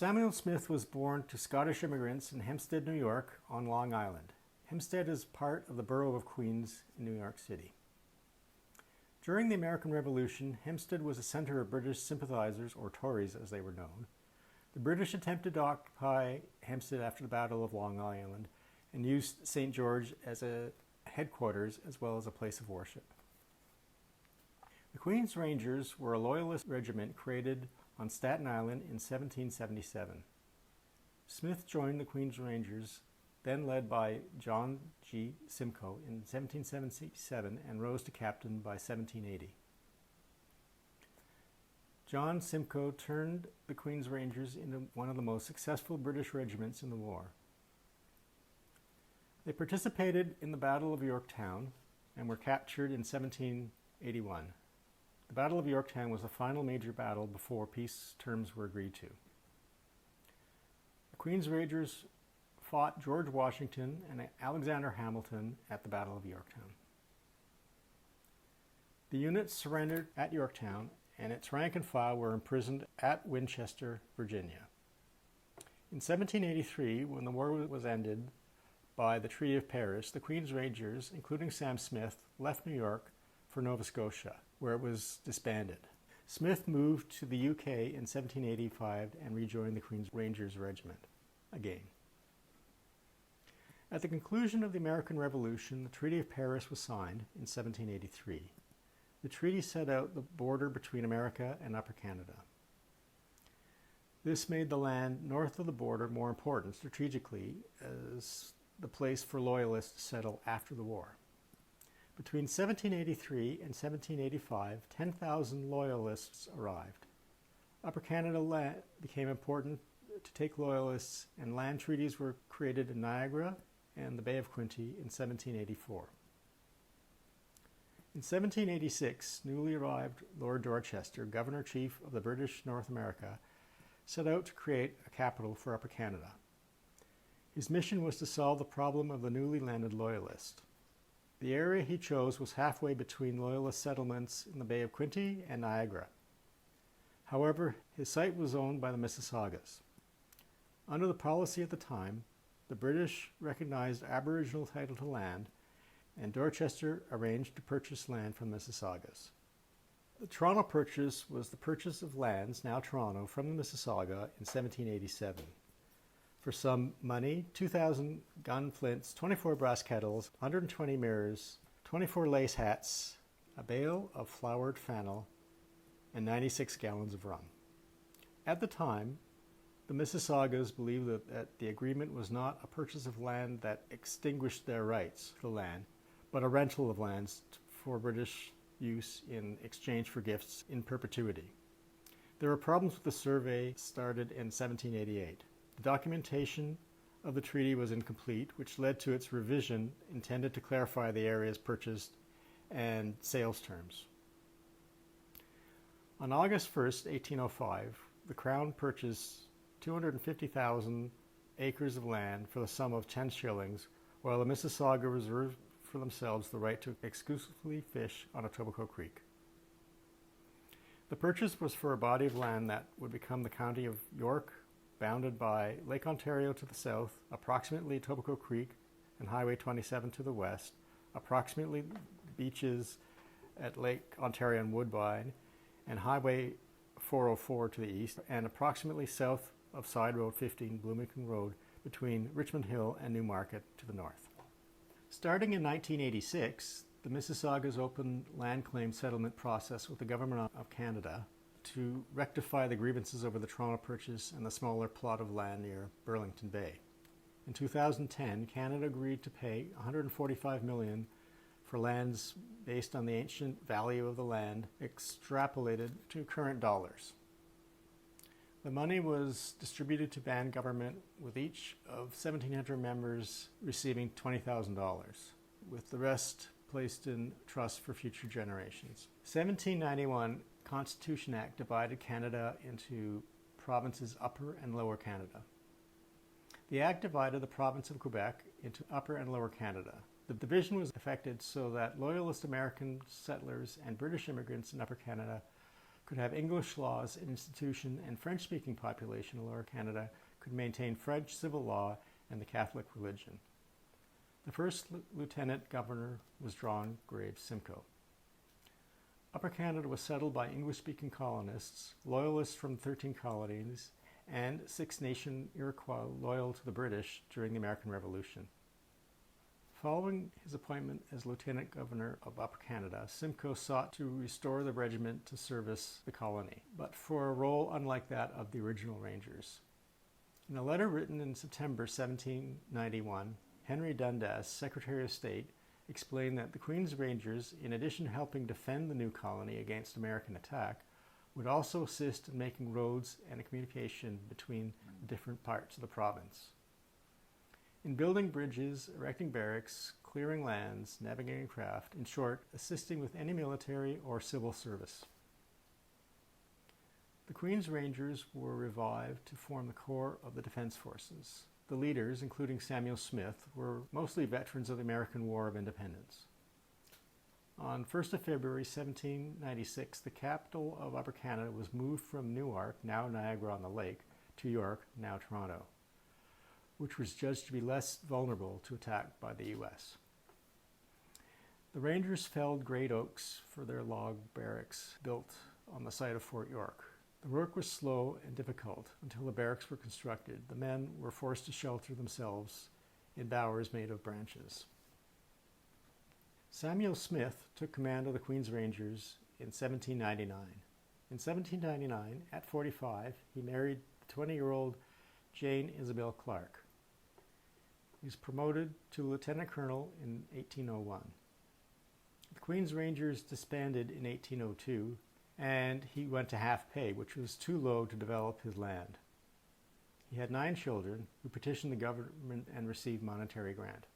Samuel Smith was born to Scottish immigrants in Hempstead, New York, on Long Island. Hempstead is part of the borough of Queens in New York City. During the American Revolution, Hempstead was a center of British sympathizers, or Tories as they were known. The British attempted to occupy Hempstead after the Battle of Long Island and used St. George as a headquarters as well as a place of worship. The Queen's Rangers were a loyalist regiment created on Staten Island in 1777. Smith joined the Queen's Rangers, then led by John G. Simcoe, in 1777 and rose to captain by 1780. John Simcoe turned the Queen's Rangers into one of the most successful British regiments in the war. They participated in the Battle of Yorktown and were captured in 1781. The Battle of Yorktown was the final major battle before peace terms were agreed to. The Queen's Rangers fought George Washington and Alexander Hamilton at the Battle of Yorktown. The unit surrendered at Yorktown, and its rank and file were imprisoned at Winchester, Virginia. In 1783, when the war was ended by the Treaty of Paris, the Queen's Rangers, including Sam Smith, left New York for Nova Scotia, where it was disbanded. Smith moved to the UK in 1785 and rejoined the Queen's Rangers Regiment again. At the conclusion of the American Revolution, the Treaty of Paris was signed in 1783. The treaty set out the border between America and Upper Canada. This made the land north of the border more important strategically as the place for loyalists to settle after the war. Between 1783 and 1785, 10,000 loyalists arrived. Upper Canada became important to take loyalists, and land treaties were created in Niagara and the Bay of Quinte in 1784. In 1786, newly arrived Lord Dorchester, Governor-Chief of the British North America, set out to create a capital for Upper Canada. His mission was to solve the problem of the newly landed loyalist. The area he chose was halfway between loyalist settlements in the Bay of Quinte and Niagara. However, his site was owned by the Mississaugas. Under the policy at the time, the British recognized Aboriginal title to land, and Dorchester arranged to purchase land from the Mississaugas. The Toronto Purchase was the purchase of lands, now Toronto, from the Mississauga in 1787. For some money, 2,000 gun flints, 24 brass kettles, 120 mirrors, 24 lace hats, a bale of floured flannel, and 96 gallons of rum. At the time, the Mississaugas believed that the agreement was not a purchase of land that extinguished their rights to the land, but a rental of lands for British use in exchange for gifts in perpetuity. There were problems with the survey started in 1788. The documentation of the treaty was incomplete, which led to its revision intended to clarify the areas purchased and sales terms. On August 1st, 1805, the Crown purchased 250,000 acres of land for the sum of 10 shillings, while the Mississauga reserved for themselves the right to exclusively fish on Etobicoke Creek. The purchase was for a body of land that would become the county of York, bounded by Lake Ontario to the south, approximately Etobicoke Creek and Highway 27 to the west, approximately beaches at Lake Ontario and Woodbine, and Highway 404 to the east, and approximately south of Side Road 15, Bloomington Road, between Richmond Hill and Newmarket to the north. Starting in 1986, the Mississaugas opened land claim settlement process with the Government of Canada to rectify the grievances over the Toronto Purchase and the smaller plot of land near Burlington Bay. In 2010, Canada agreed to pay $145 million for lands based on the ancient value of the land extrapolated to current dollars. The money was distributed to band government, with each of 1,700 members receiving $20,000, with the rest placed in trust for future generations. 1791 Constitution Act divided Canada into provinces Upper and Lower Canada. The Act divided the province of Quebec into Upper and Lower Canada. The division was effected so that Loyalist American settlers and British immigrants in Upper Canada could have English laws and institution, and French-speaking population in Lower Canada could maintain French civil law and the Catholic religion. The first lieutenant governor was John Graves Simcoe. Upper Canada was settled by English-speaking colonists, loyalists from the 13 colonies, and Six Nation Iroquois loyal to the British during the American Revolution. Following his appointment as Lieutenant Governor of Upper Canada, Simcoe sought to restore the regiment to service the colony, but for a role unlike that of the original Rangers. In a letter written in September 1791, Henry Dundas, Secretary of State, explained that the Queen's Rangers, in addition to helping defend the new colony against American attack, would also assist in making roads and communication between the different parts of the province. In building bridges, erecting barracks, clearing lands, navigating craft, in short, assisting with any military or civil service. The Queen's Rangers were revived to form the core of the Defence Forces. The leaders, including Samuel Smith, were mostly veterans of the American War of Independence. On 1st of February 1796, the capital of Upper Canada was moved from Newark, now Niagara-on-the-Lake, to York, now Toronto, which was judged to be less vulnerable to attack by the U.S. The Rangers felled great oaks for their log barracks built on the site of Fort York. The work was slow and difficult until the barracks were constructed. The men were forced to shelter themselves in bowers made of branches. Samuel Smith took command of the Queen's Rangers in 1799. In 1799, at 45, he married the 20-year-old Jane Isabel Clark. He was promoted to lieutenant colonel in 1801. The Queen's Rangers disbanded in 1802, and he went to half pay, which was too low to develop his land. He had 9 children who petitioned the government and received monetary grant.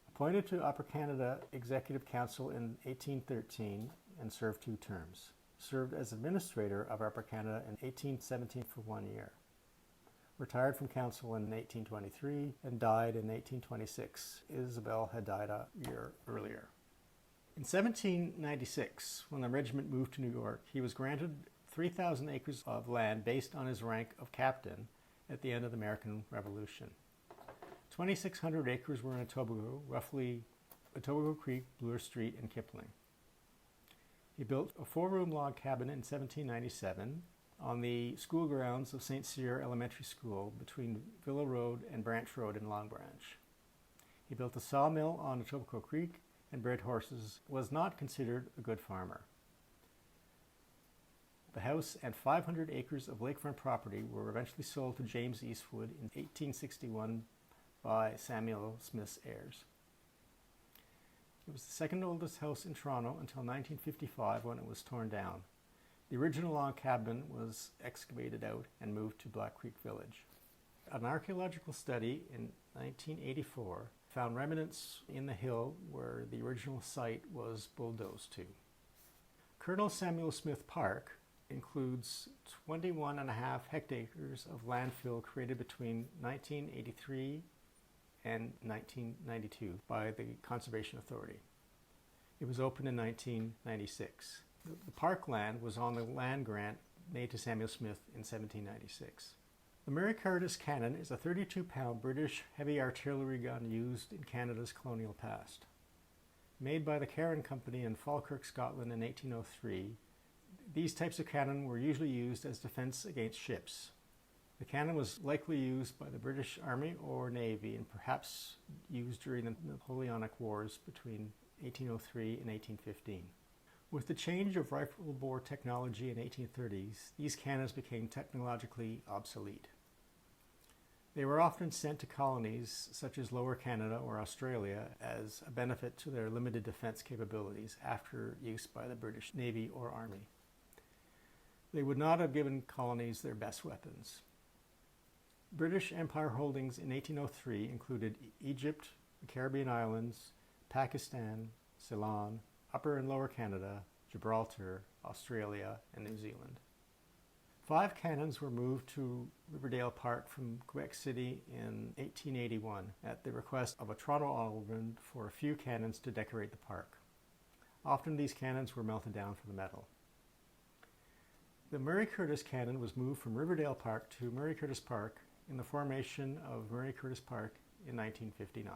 Appointed to Upper Canada Executive Council in 1813 and served 2 terms. Served as administrator of Upper Canada in 1817 for 1 year. Retired from council in 1823 and died in 1826. Isabel had died a year earlier. In 1796, when the regiment moved to New York, he was granted 3,000 acres of land based on his rank of captain at the end of the American Revolution. 2,600 acres were in Etobicoke, roughly Etobicoke Creek, Bloor Street, and Kipling. He built a 4-room log cabin in 1797 on the school grounds of St. Cyr Elementary School between Villa Road and Branch Road in Long Branch. He built a sawmill on Etobicoke Creek and bred horses, was not considered a good farmer. The house and 500 acres of lakefront property were eventually sold to James Eastwood in 1861 by Samuel Smith's heirs. It was the second oldest house in Toronto until 1955 when it was torn down. The original log cabin was excavated out and moved to Black Creek Village. An archaeological study in 1984 found remnants in the hill where the original site was bulldozed to. Colonel Samuel Smith Park includes 21.5 hectares of landfill created between 1983 and 1992 by the Conservation Authority. It was opened in 1996. The park land was on the land grant made to Samuel Smith in 1796. The Mary Curtis cannon is a 32-pound British heavy artillery gun used in Canada's colonial past. Made by the Cairn Company in Falkirk, Scotland in 1803, these types of cannon were usually used as defense against ships. The cannon was likely used by the British Army or Navy and perhaps used during the Napoleonic Wars between 1803 and 1815. With the change of rifle bore technology in the 1830s, these cannons became technologically obsolete. They were often sent to colonies such as Lower Canada or Australia as a benefit to their limited defense capabilities after use by the British Navy or Army. They would not have given colonies their best weapons. British Empire holdings in 1803 included Egypt, the Caribbean islands, Pakistan, Ceylon, Upper and Lower Canada, Gibraltar, Australia, and New Zealand. 5 cannons were moved to Riverdale Park from Quebec City in 1881 at the request of a Toronto alderman for a few cannons to decorate the park. Often these cannons were melted down for the metal. The Murray Curtis Cannon was moved from Riverdale Park to Murray Curtis Park in the formation of Murray Curtis Park in 1959.